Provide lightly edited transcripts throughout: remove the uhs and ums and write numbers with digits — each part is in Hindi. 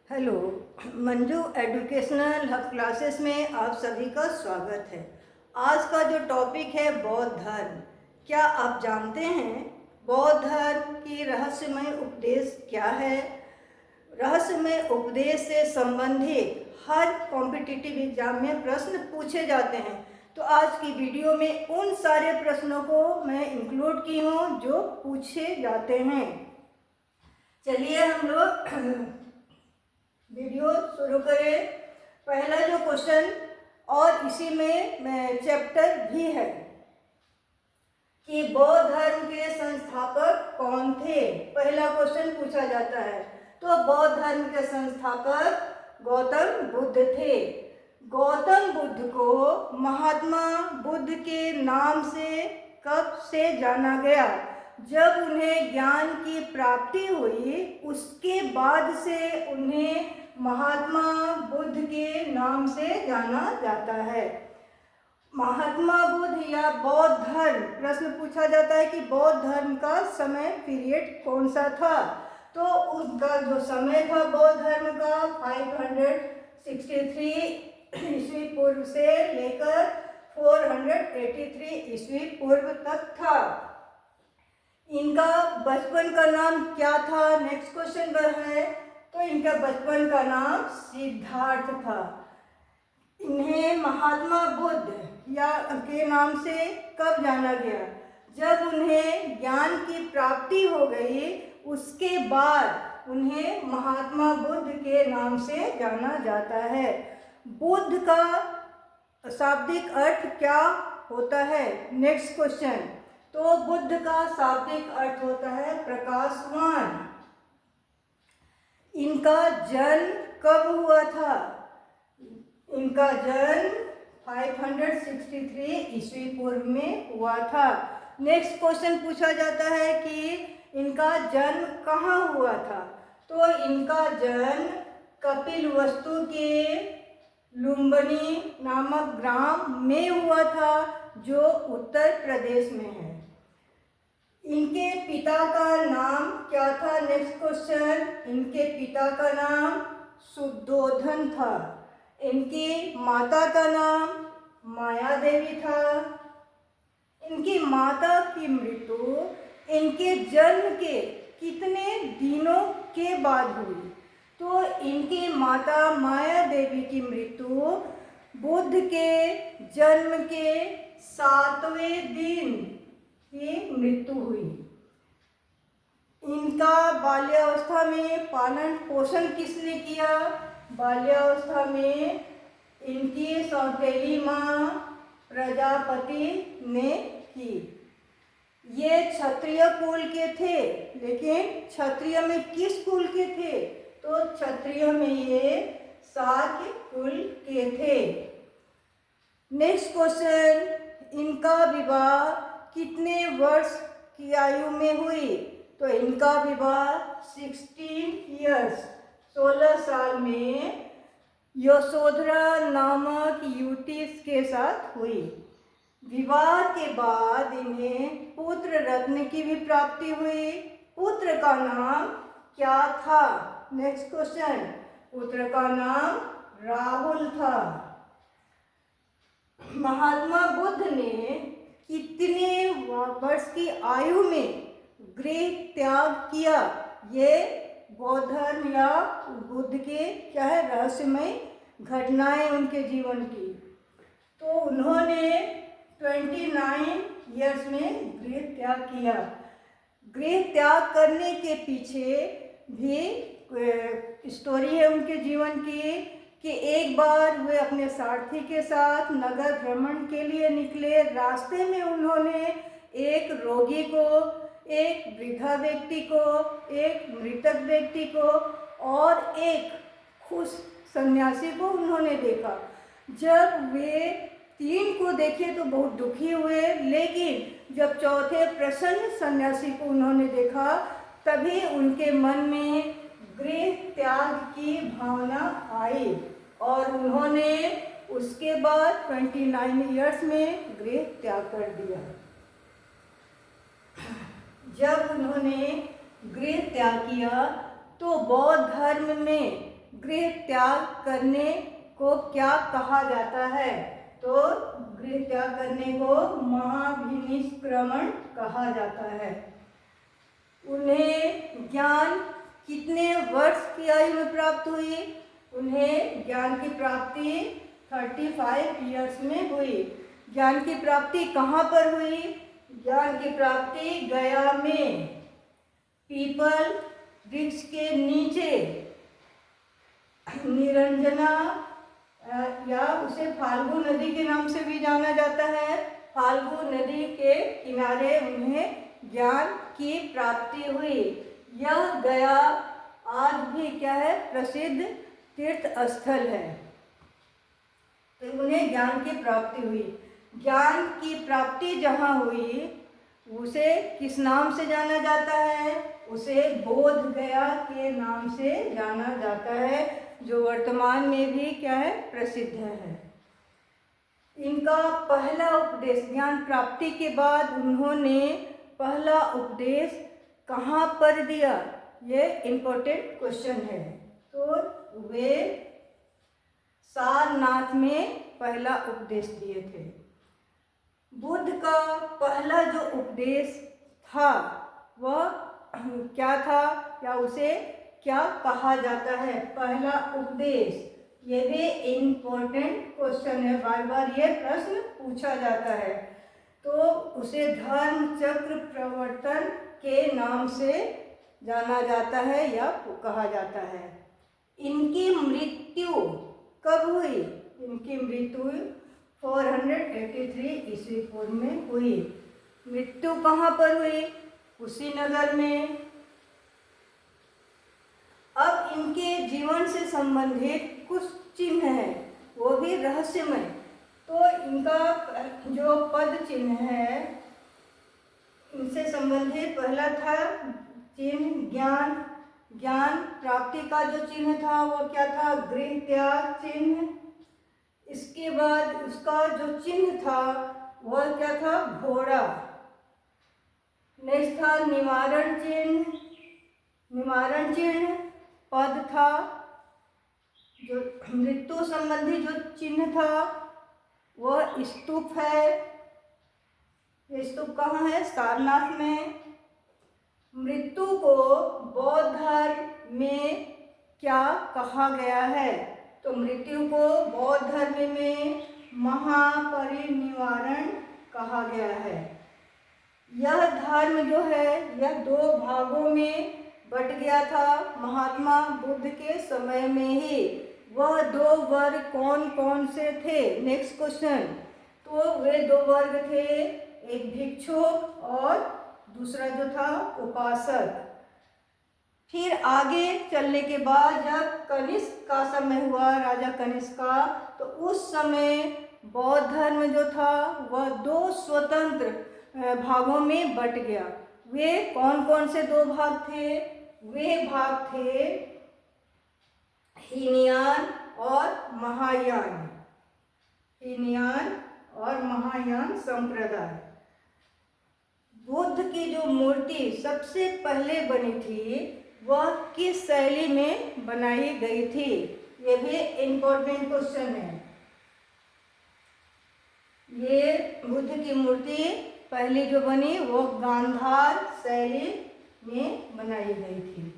Hello, Manju educational hub classes में आप सभी का स्वागत है। आज का जो टॉपिक है बौद्ध धर्म। क्या आप जानते हैं बौद्ध धर्म की रहस्यमय उपदेश क्या है? रहस्यमय उपदेश से संबंधित हर कॉम्पिटिटिव एग्जाम में प्रश्न पूछे जाते हैं, तो आज की वीडियो में उन सारे प्रश्नों को मैं इंक्लूड की हूँ जो पूछे जाते हैं। चलिए हम लोग वीडियो शुरू करें। पहला जो क्वेश्चन, और इसी में चैप्टर भी है कि बौद्ध धर्म के संस्थापक कौन थे। पहला क्वेश्चन पूछा जाता है, तो बौद्ध धर्म के संस्थापक गौतम बुद्ध थे। गौतम बुद्ध को महात्मा बुद्ध के नाम से कब से जाना गया? जब उन्हें ज्ञान की प्राप्ति हुई, उसके बाद से उन्हें महात्मा बुद्ध के नाम से जाना जाता है। महात्मा बुद्ध या बौद्ध धर्म, प्रश्न पूछा जाता है कि बौद्ध धर्म का समय पीरियड कौन सा था। तो उनका जो समय था बौद्ध धर्म का 563 ईस्वी पूर्व से लेकर 483 ईस्वी पूर्व तक था। इनका बचपन का नाम क्या था? नेक्स्ट क्वेश्चन वह है, तो इनका बचपन का नाम सिद्धार्थ था। इन्हें महात्मा बुद्ध या के नाम से कब जाना गया? जब उन्हें ज्ञान की प्राप्ति हो गई, उसके बाद उन्हें महात्मा बुद्ध के नाम से जाना जाता है। बुद्ध का शाब्दिक अर्थ क्या होता है? नेक्स्ट क्वेश्चन, तो बुद्ध का शाब्दिक अर्थ होता है प्रकाशवान। इनका जन्म कब हुआ था? इनका जन्म 563 ईस्वी पूर्व में हुआ था। नेक्स्ट क्वेश्चन पूछा जाता है कि इनका जन्म कहाँ हुआ था? तो इनका जन्म कपिलवस्तु के लुम्बिनी नामक ग्राम में हुआ था, जो उत्तर प्रदेश में है। इनके पिता का नाम क्या था? नेक्स्ट क्वेश्चन, इनके पिता का नाम शुद्धोधन था। इनकी माता का नाम माया देवी था। इनकी माता की मृत्यु इनके जन्म के कितने दिनों के बाद हुई? तो इनकी माता माया देवी की मृत्यु बुद्ध के जन्म के 7वें दिन की मृत्यु हुई। इनका बाल्यावस्था में पालन पोषण किसने किया? बाल्यावस्था में इनकी सौतेली माँ प्रजापति ने की। ये क्षत्रिय कुल के थे, लेकिन क्षत्रिय में किस कुल के थे? तो क्षत्रिय में ये शाक्य कुल के थे। नेक्स्ट क्वेश्चन, इनका विवाह कितने वर्ष की आयु में हुई? तो इनका विवाह 16 इयर्स 16 साल में यशोधरा नामक युवती के साथ हुई। विवाह के बाद इन्हें पुत्र रत्न की भी प्राप्ति हुई। पुत्र का नाम क्या था? नेक्स्ट क्वेश्चन, पुत्र का नाम राहुल था। महात्मा बुद्ध ने कितने वर्ष की आयु में गृह त्याग किया? ये बौद्ध धर्म या बुद्ध के क्या है रहस्यमय घटनाएं उनके जीवन की। तो उन्होंने 29 इयर्स में गृह त्याग किया। गृह त्याग करने के पीछे भी स्टोरी है उनके जीवन की कि एक बार वे अपने सारथी के साथ नगर भ्रमण के लिए निकले। रास्ते में उन्होंने एक रोगी को, एक वृद्धा व्यक्ति को, एक मृतक व्यक्ति को और एक खुश सन्यासी को उन्होंने देखा। जब वे 3 को देखे तो बहुत दुखी हुए, लेकिन जब चौथे प्रसन्न सन्यासी को उन्होंने देखा, तभी उनके मन में गृह त्याग की भावना आई और उन्होंने उसके बाद 29 इयर्स में गृह त्याग कर दिया। जब उन्होंने गृह त्याग किया तो बौद्ध धर्म में गृह त्याग करने को क्या कहा जाता है? तो गृह त्याग करने को महाभिनिष्क्रमण कहा जाता है। उन्हें ज्ञान कितने वर्ष की आयु में प्राप्त हुई? उन्हें ज्ञान की प्राप्ति 35 ईयर्स में हुई। ज्ञान की प्राप्ति कहाँ पर हुई? ज्ञान की प्राप्ति गया में पीपल वृक्ष के नीचे निरंजना या उसे फाल्गु नदी के नाम से भी जाना जाता है। फाल्गु नदी के किनारे उन्हें ज्ञान की प्राप्ति हुई। यह गया आज भी क्या है? प्रसिद्ध तीर्थ स्थल है। तो उन्हें ज्ञान की प्राप्ति हुई। ज्ञान की प्राप्ति जहाँ हुई उसे किस नाम से जाना जाता है? उसे बोध गया के नाम से जाना जाता है, जो वर्तमान में भी क्या है? प्रसिद्ध है। इनका पहला उपदेश, ज्ञान प्राप्ति के बाद उन्होंने पहला उपदेश कहाँ पर दिया? ये इम्पोर्टेंट क्वेश्चन है। तो वे सारनाथ में पहला उपदेश दिए थे। बुद्ध का पहला जो उपदेश था वह क्या था, या उसे क्या कहा जाता है? पहला उपदेश, ये भी इम्पोर्टेंट क्वेश्चन है, बार बार ये प्रश्न पूछा जाता है। तो उसे धर्म चक्र प्रवर्तन के नाम से जाना जाता है या कहा जाता है। इनकी मृत्यु कब हुई? इनकी मृत्यु 483 ईस्वी पूर्व में हुई। मृत्यु कहाँ पर हुई? कुशीनगर में। अब इनके जीवन से संबंधित कुछ चिन्ह हैं, वो भी रहस्यमय। तो इनका जो पद चिन्ह है, इनसे संबंधित पहला था चिन्ह ज्ञान। ज्ञान प्राप्ति का जो चिन्ह था वो क्या था? गृह त्याग चिन्ह। इसके बाद उसका जो चिन्ह था वह क्या था? घोड़ा। नेक्स्ट था निवारण चिन्ह। निवारण चिन्ह पद था। जो मृत्यु संबंधी जो चिन्ह था वह स्तूप है। ये स्तूप कहाँ है? सारनाथ में। मृत्यु को बौद्ध धर्म में क्या कहा गया है? तो मृत्यु को बौद्ध धर्म में महापरिनिर्वाण कहा गया है। यह धर्म जो है यह 2 भागों में बट गया था महात्मा बुद्ध के समय में ही। वह 2 वर्ग कौन कौन से थे? Next question. तो वे 2 वर्ग थे, एक भिक्षुक और दूसरा जो था उपासक। फिर आगे चलने के बाद जब कनिष्क का समय हुआ, राजा कनिष्क का, तो उस समय बौद्ध धर्म जो था वह 2 स्वतंत्र भागों में बट गया। वे कौन कौन से 2 भाग थे? वे भाग थे हीनयान और महायान। हीनयान और महायान संप्रदाय। बुद्ध की जो मूर्ति सबसे पहले बनी थी वह किस शैली में बनाई गई थी? ये भी इम्पोर्टेंट क्वेश्चन है। ये बुद्ध की मूर्ति पहली जो बनी वो गांधार शैली में बनाई गई थी।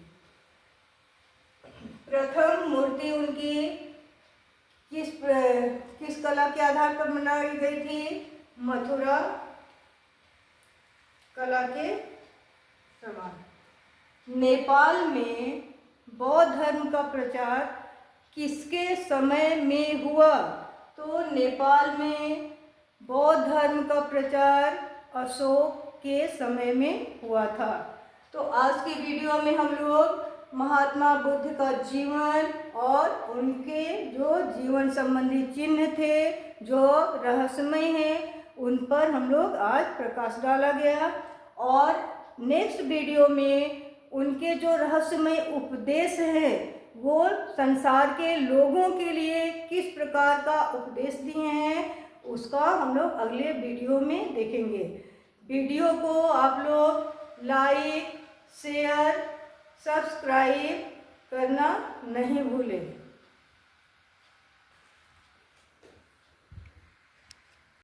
प्रथम मूर्ति उनकी किस कला के आधार पर बनाई गई थी? मथुरा कला के समान। नेपाल में बौद्ध धर्म का प्रचार किसके समय में हुआ? तो नेपाल में बौद्ध धर्म का प्रचार अशोक के समय में हुआ था। तो आज की वीडियो में हम लोग महात्मा बुद्ध का जीवन और उनके जो जीवन संबंधी चिन्ह थे जो रहस्यमय हैं उन पर हम लोग आज प्रकाश डाला गया। और नेक्स्ट वीडियो में उनके जो रहस्यमय उपदेश हैं वो संसार के लोगों के लिए किस प्रकार का उपदेश दिए हैं उसका हम लोग अगले वीडियो में देखेंगे। वीडियो को आप लोग लाइक, शेयर, सब्सक्राइब करना नहीं भूलें।